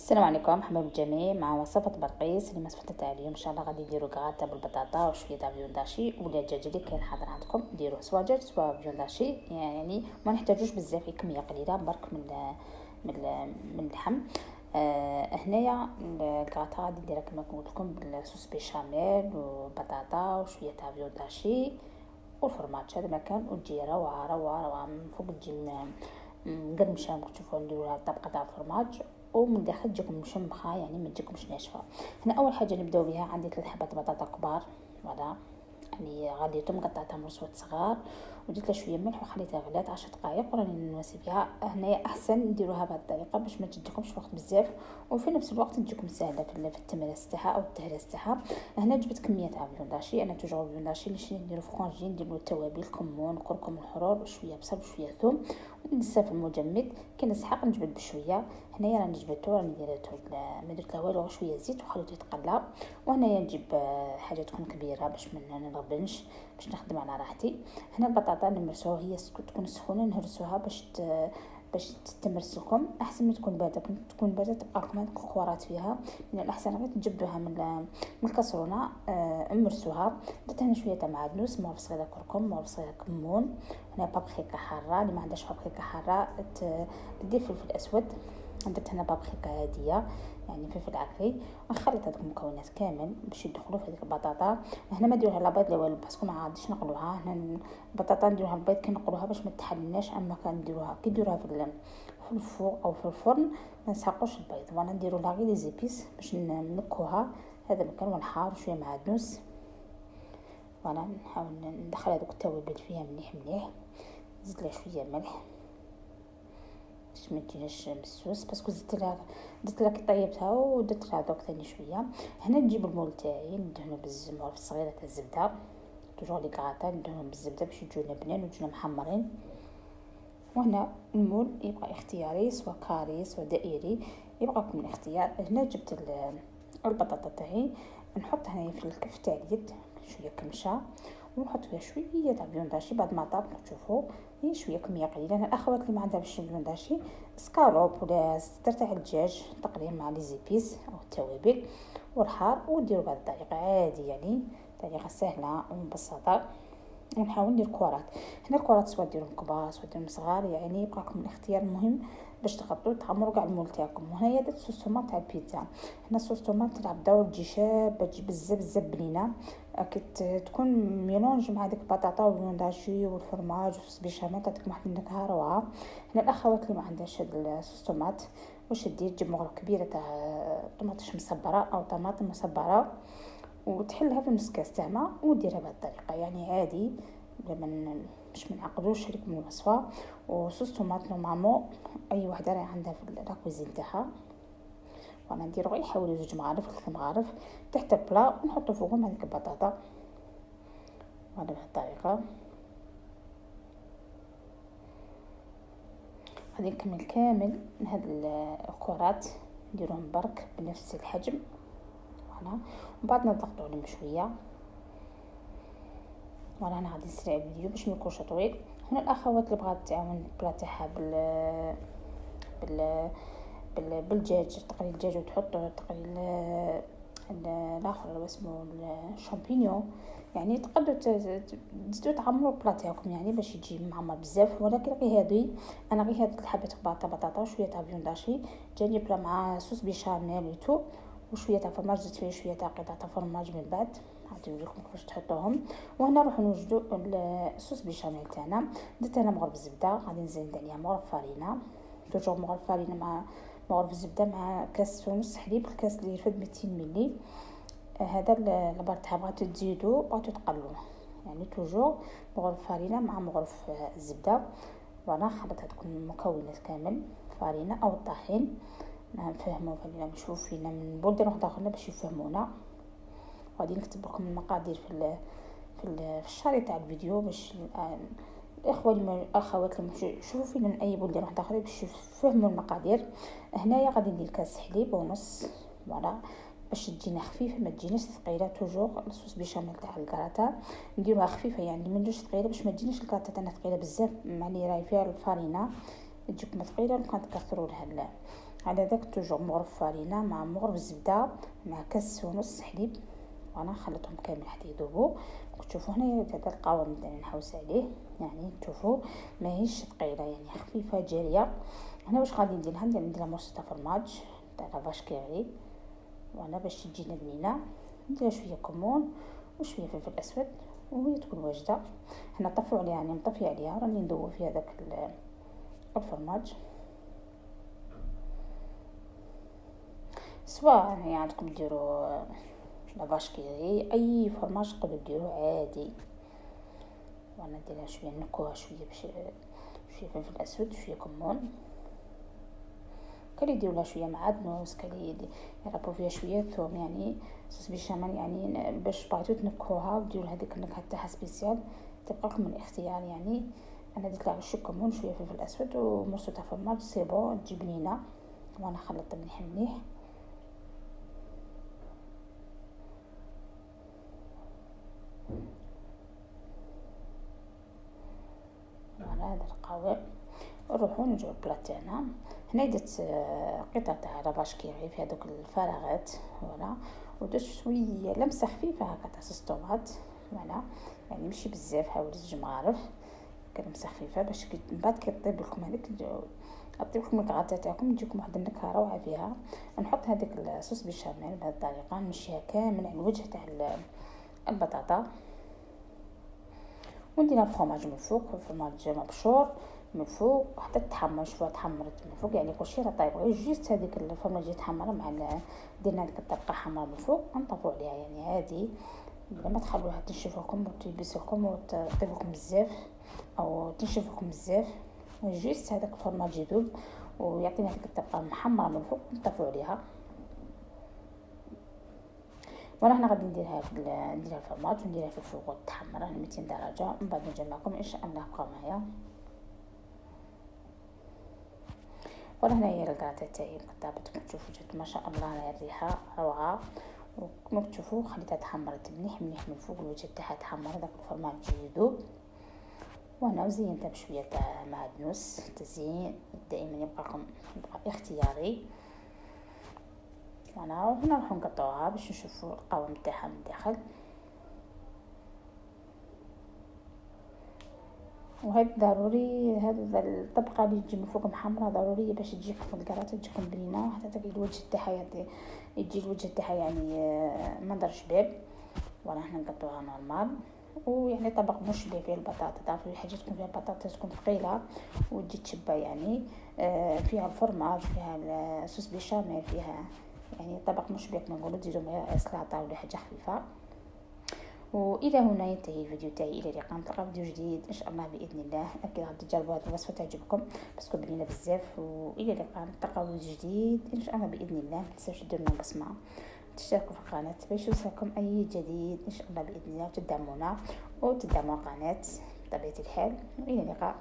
السلام عليكم، مرحبا بالجميع مع وصفة بلقيس. اللي وصفتها تاع اليوم ان شاء الله غادي نديرو كغاتا بالبطاطا وشويه تاع فيون داشي ولا الدجاج اللي كاين حاضر عندكم. ديروه سوا دجاج سوا فيون داشي، يعني ما نحتاجوش بزاف، كميه قليله برك من اللحم. هنايا الكغاتا غادي نديرها كما قلت لكم بالصوص بيشاميل وبطاطا وشويه تاع فيون داشي والفرماج. هذا ما كان وتجي روعه روعه روعه من فوق، تجي مقرمشه. تشوفوا نديروها طبقه تاع الفرماج ومن داخل تجيكم مشمخه، يعني ما تجيكمش ناشفه. هنا اول حاجه نبداو بها، عندي 3 حبات بطاطا كبار، فوالا، يعني غليتهم قطعتهم رسوات صغار ودرت لها شويه ملح وخليتها غلات 10 دقائق وراني نواسي فيها. هنايا احسن نديروها بهذه الطريقه باش ما تديكمش وقت بزاف وفي نفس الوقت تجيكم سهله في التمارس تاعها او التهريس تاعها. هنا جبت كميه تاع فيون داشي، انا توجور فيون داشي اللي نديرو في كونجي، نديرو التوابل كمون كركم الحرور وشويه بصل وشويه ثوم ونسى في المجمد. كي نسحق نجبد بشويه. هنايا راني جبدته، راني درته ما درت له والو، شويه زيت وخليته يتقلى. وهنايا نجيب حاجه تكون كبيره باش ما نغبنش، باش نخدم على راحتي. هنا البطاطا نمرسوها، هي تكون سخونه نهرسوها باش تتمرس لكم. احسن من تكون بارده، كنت تكون بارده تبقى لكم هذوك الكوارات فيها. من الاحسن غير تجبدوها من الكسرونه. امرسوها. درت هنا شويه تاع معدنوس، معلقه صغيره كركم، معلقه صغيره كمون. هنا بابريكا حاره، اللي ما عندهاش بابريكا حاره دير فلفل اسود. درت هنا بابريكا عاديه يعني فلفل عكري. ونخلط هذوك المكونات كامل باش يدخلوا في هذيك البطاطا. هنا ما نديروها لا بيض لا والو باسكو ما عادش نقلوها. هنا البطاطا نديروها البيض كي نقلوها باش ما تحلناش، اما كان نديروها كي نديروها في الفوق او في الفرن ما نسحقوش البيض. وانا نديرو لها غير لي زيبيس باش نكوها. هذا مكان والحار وشويه معدنوس. وانا نحاول ندخل هذوك التوابل فيها مليح مليح. نزيد لها شويه ملح باش ما تجيناش مسوس، باسكو درت لها كي طيبتها ودرت لها دوك ثاني شويه. هنا نجيب المول تاعي ندهنو بالزمور صغيره تاع الزبده، توجور لي كغاتا ندهنو بالزبده باش يجونا بنين ويجونا محمرين. وهنا المول يبقى اختياري، سواء كاري سواء دائري، يبقاكم الاختيار. هنا جبت البطاطا تاعي، نحط هنايا في الكف تاع اليد شويه كمشه ونحط فيها شويه تاع فيون داشي. بعد ما طاب تشوفوا هي شويه كميه قليله. انا الاخوات اللي ما عندهاش فيون داشي سكالوب ولا صدر تاع الدجاج تقليه مع لي زيبيس او التوابل والحار وديروا بهذه الطريقه عادي، يعني طريقه سهله ومبسطه. ونحاول ندير كرات. هنا الكرات سواء ديرهم كبار سواء ديرهم صغار، يعني يبقاكم الاختيار. المهم باش تغطوا تعمروا كاع المول تاعكم. وهنايا درت صوص طوماط تاع البيتزا. هنا صوص طوماط تلعب دور، تجي شابه، تجي بزاف بزاف بنينه. تكون ميلونج مع ديك البطاطا والفيون داشي والفرماج وصوص بيشاميل، تعطيك واحد النكهه روعه. هنا الاخوات اللي ما عندهاش هذا الصوص طوماط واش دير، تجيب مغرب كبيره تاع طماطيش مصبره او طماطم مصبره وتحلها في نص كاس تاع ماء وديرها بهذه الطريقه، يعني عادي باش ما نعقدوش عليكم الوصفه. وصوص طوماط نورمالمون اي وحده راه عندها في لاكوزين تاعها. وانا ندير غير حوالي 2 مغارف 3 مغارف تحت البلا ونحطو فوقهم هذيك البطاطا بهذه الطريقه. غادي نكمل كامل من هاد الكرات نديروهم برك بنفس الحجم. فوالا، ومن بعد نضغطوا عليهم شويه. وانا انا غادي نسرع الفيديو باش ما يكونش طويل. هنا الاخوات اللي بغات تعاون البلا تاعها بال بالدجاج، تقلي الدجاج وتحط تقلي الاخر اللي اسمه الشامبينيون، يعني تقدروا تزيدوا تعمروا البلا تاعكم يعني باش يجي معمر بزاف. ولكن غير هذه انا غير هاد الحبات بطاطا وشويه تاع فيون داشي جاني بلا مع صوص بيشاميل وتو وشويه تاع فرماج. زدت فيه شويه تاع قطع تاع فرماج من بعد غادي نوريكم كيفاش تحطوهم. وهنا نروحوا نوجدوا الصوص بيشاميل تاعنا. درت انا مغرف زبده، غادي نزيد عليها مغرف فارينه، توجور مغرف فارينه مع مغرف الزبده مع كاس ونص حليب. الكاس اللي يرفد 200 ملي. هذا البار تاعها بغيتو تزيدوا بغيتو تقلوه، يعني توجور مغرف فارينه مع مغرف الزبده. وانا خلطت هذوك المكونات كامل، فارينه او الطحين. نفهموا فينا نشوف فينا من بلدان واحده اخرى باش يفهمونا. غادي نكتب لكم المقادير في الشريط تاع الفيديو باش الاخوه الاخوات اللي يشوفوا فينا من اي بلدان واحده اخرى باش يفهموا المقادير. هنايا غادي ندير كاس حليب ونص، فوالا، باش تجينا خفيفه ما تجيناش ثقيله. توجور الصوص بيشاميل تاع الكراتا نديروها خفيفه، يعني ما نديروش ثقيله باش ما تجيناش الكراتا تاعنا ثقيله بزاف، معني راهي فيها الفارينه تجيكم ثقيله ونبقى نكثروا لها على داك توجور مغرف فارينة مع مغرف زبدة مع كاس ونص حليب. وانا خلطهم كامل حتى يذوبوا. تشوفوا هنا هذا القوام اللي نحوس عليه، يعني تشوفوا ماهيش ثقيله، يعني خفيفه جاريه. هنا واش غادي نديرها مرص تاع فرماج تاع لافاش كيغي، وانا باش تجينا بنينه. ندير شويه كمون وشويه فلفل اسود وهي تكون واجده. هنا طفوا عليها، يعني مطفيه عليها، راني ندور فيها داك الفرماج. سواء يعني عندكم ديروا لافاش كيغي، اي فرماج تقدروا ديروه عادي. وانا نديرها شويه نكوها شويه باش شويه فلفل اسود شويه كمون. كان يديروا لها شويه معدنوس، كان يربوا فيها شويه ثوم، يعني صوص بيشاميل، يعني باش بغيتو تنكوها وديروا هذيك النكهه تاعها سبيسيال. تبقى لكم الاختيار يعني. انا درت لها شويه كمون شويه فلفل اسود ومرصو تاع فرماج، سي بون تجي بنينه. وانا خلطت مليح. وانا هذا القوام. نروحو نرجعو البلاط تاعنا. هنا درت قطعه تاع لافاش كيغي في هذوك الفراغات، فوالا. ودرت شويه لمسه خفيفه هكا تاع صوص طوماط، فوالا، يعني ماشي بزاف، حوالي 2 مغارف كلمسه خفيفه باش من بعد كيطيب لكم هذيك طيب لكم الكغاطه تاعكم تجيكم واحد النكهه روعه فيها. نحط هذيك الصوص بيشاميل بهذه الطريقه، نمشيها كامل على الوجه تاع البطاطا، ونديرها فرماج من فوق، فرماج مبشور من فوق حتى تحمر. شويه تحمرت من فوق، يعني كلشي راه طايب، غير جيست هذيك الفرماج تحمر مع درنا هذيك الطبقه حمراء من فوق، نطفوا عليها يعني عادي، بلا ما تخلوها تنشف لكم وتيبس لكم وتطيب لكم بزاف او تنشف لكم بزاف. جيست هذاك الفرماج يذوب ويعطينا هذيك الطبقه محمره من فوق، نطفوا عليها. وانا هنا غادي نديرها الفرماج ونديرها في الفوق تحمر على 200 درجه. من بعد نرجع معكم ان شاء الله، بقاو معايا. وانا هنايا الكراطه تاعي طابت، كما تشوفوا جات ما شاء الله الريحه روعه. وكما تشوفوا خليتها تحمرت مليح من فوق، الوجه تاعها تحمر، داك الفرماج يذوب. وانا زينتها بشويه تاع معدنوس تزيين، دائما يبقى اختياري. وانا هنا راح نقطعوها باش نشوفوا القوام تاعها من الداخل. وهذا ضروري، هذا الطبقه اللي تجي من فوق محمره ضروريه باش تجيك في الكراطه تجيكم بنينه، حتى تلقى الوجه تاعها يجي الوجه تاعها يعني منظر شباب. وانا هنا نقطعوها نورمال، ويعني طبق مشبع فيه البطاطا. تعرفوا الحاجه تكون فيها البطاطا تكون ثقيله وتجي تشبع، يعني فيها الفرماج، فيها الصوص بيشاميل، فيها يعني طبق مشبع كما نقولوا. تزيدوا معاه سلطه ولا حاجه خفيفه. والى هنا ينتهي الفيديو تاعي، الى اللقاء، نتلاقاو فيديو جديد ان شاء الله باذن الله. اكيد غادي تجربوا هذه الوصفه تعجبكم باسكو بنينه بزاف. والى اللقاء، نتلاقاو فيديو جديد ان شاء الله باذن الله. ما تنساوش ديروا لنا بصمه، تشتركوا في القناه باش يوصلكم اي جديد ان شاء الله باذن الله. تدعمونا وتدعموا القناه بطبيعه الحال. والى اللقاء.